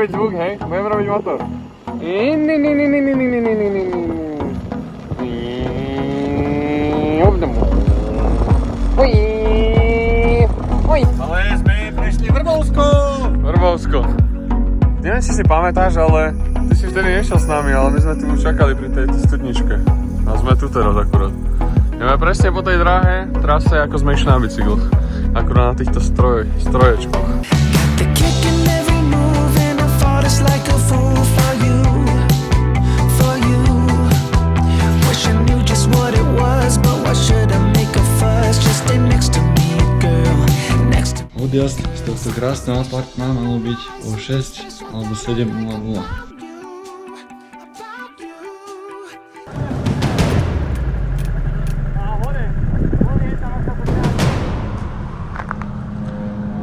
robiť zvuk, hej? Budem robiť motor. Ale sme prišli Vrbovsko. Neviem, či si pamätáš, ale ty si vtedy nešiel s nami, ale my sme tu už čakali pri tejto studničke. A sme tu teraz akurát. Ideme presne po tej dráhe, trase, ako sme išli na bicykloch. Akurát na týchto stroječkoch. Odjazd z tohto krásneho apartma malo byť o 6 alebo 7:00.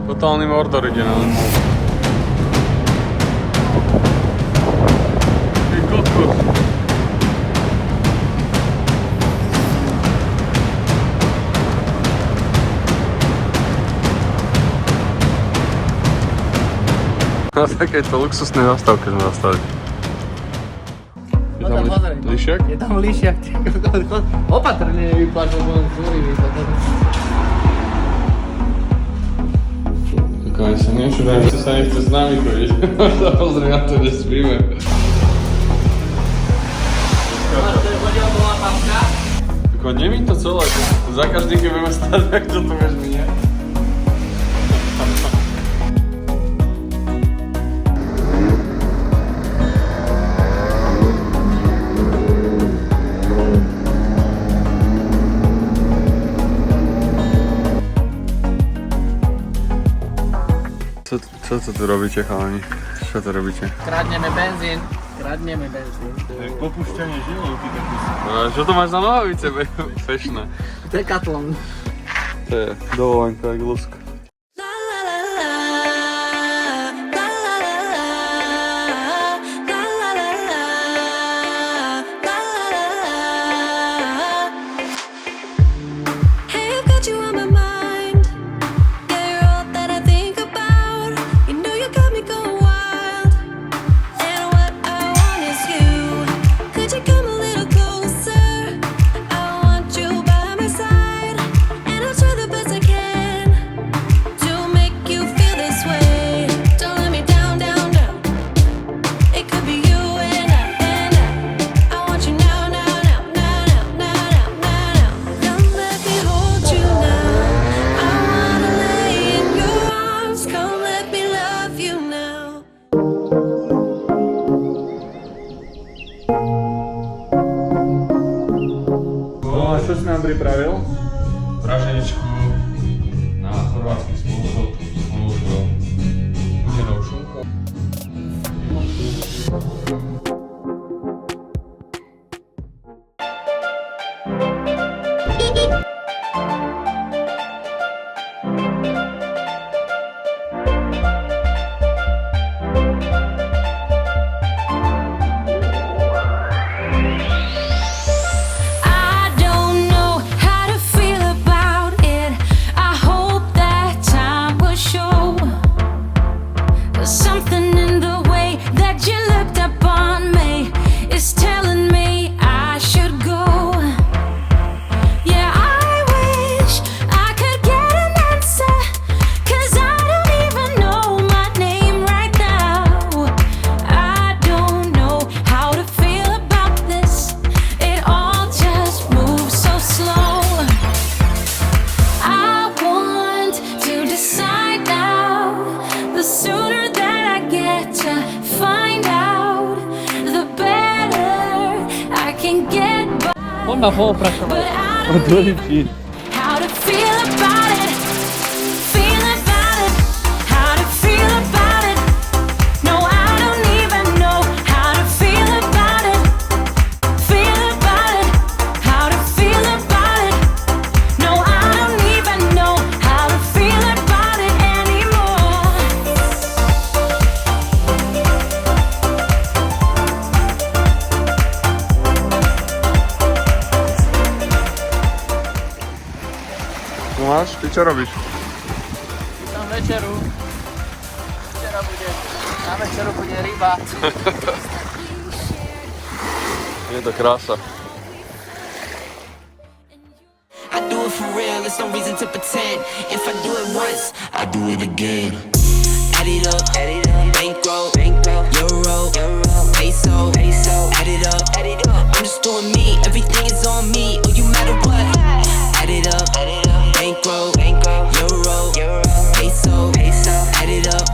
Totálny mordor ide na nás. Ty kokos. Na takejto luxusnej zastávke sme zastali. Je tam lišiak? Je tam lišiak, opatrne nevypláč, lebo on zúrivý. Takové sa nečudujem, že sa nechce s nami chodiť. Možno pozri na to, kde spíme. Máš to je vodiaľ bola papka? Tako nemí to celé, za každý, keď budeme stáť, tak to tu vieš minie. Čo to tu robíte, chalani? Čo to robíte? Kradneme benzín. Popúšťanie žilovky taký. Čo to máš za nohavice, fešné? Decathlon. To je dovolenka, jak lusk. Čo si nám pripravil? Praženičku na chorvátsky spôsob spolu s hudenou šunkou. On ma pooprašoval. Odličí. Tomáš, ty čo robíš? Tam večeru. Večera bude. Na večeru bude ryba. Je to krása. I do it for real, there's no reason to pretend. If I do it once, I do it again. Add it up, bankroll, euro, peso, add it up, I'm just doing me, everything is on me, oh you matter what. Add it up, bankroll, euro, peso, add it up,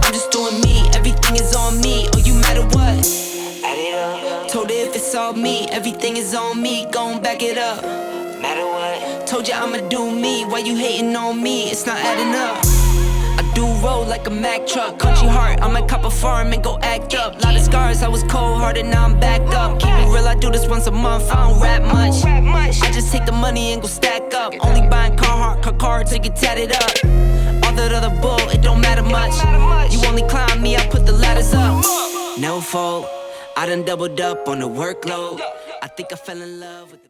I'm just doing me, everything is on me, oh you matter what. Add it up, told her if it's all me, everything is on me, gon' back it up. Matter what, told ya I'ma do me, why you hating on me, it's not adding up. I do roll like a Mack truck, country heart, I might cop a farm and go act up. Lot of scars, I was cold-hearted, now I'm back up. Keep it real, I do this once a month, I don't rap much. I just take the money and go stack up. Only buying car to get tatted up. All that other bull, it don't matter much. You only climb me, I put the ladders up. No fault, I done doubled up on the workload. I think I fell in love with the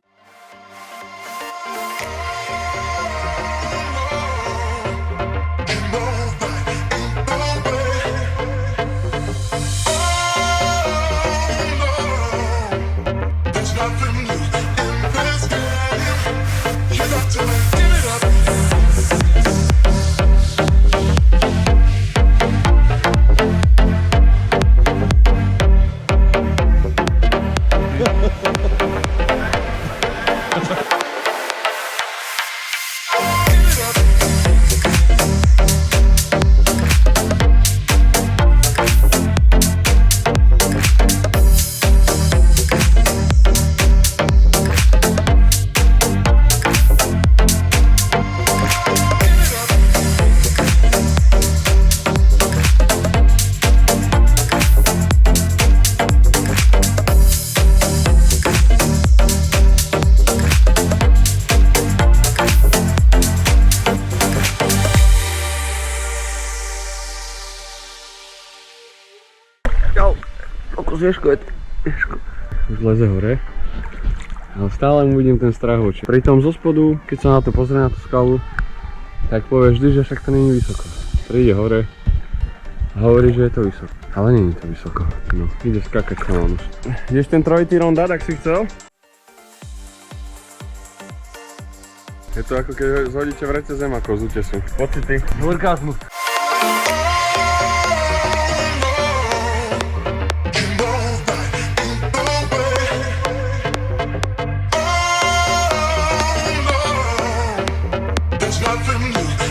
Už leze hore, ale stále mu vidím ten strach v oči. Pritom zo spodu, keď sa na to pozrie na tú skalu, tak povie vždy, že však to nie je vysoko. Príde hore a hovorí, že je to vysoko. Ale nie je to vysoko. No, ide skákať chalanus. Ideš ten trojitý rond dať, ak si chcel? Je to ako keď zhodíte v rece zemakov z útesu. Pocity. Orgazmus. There's nothing new.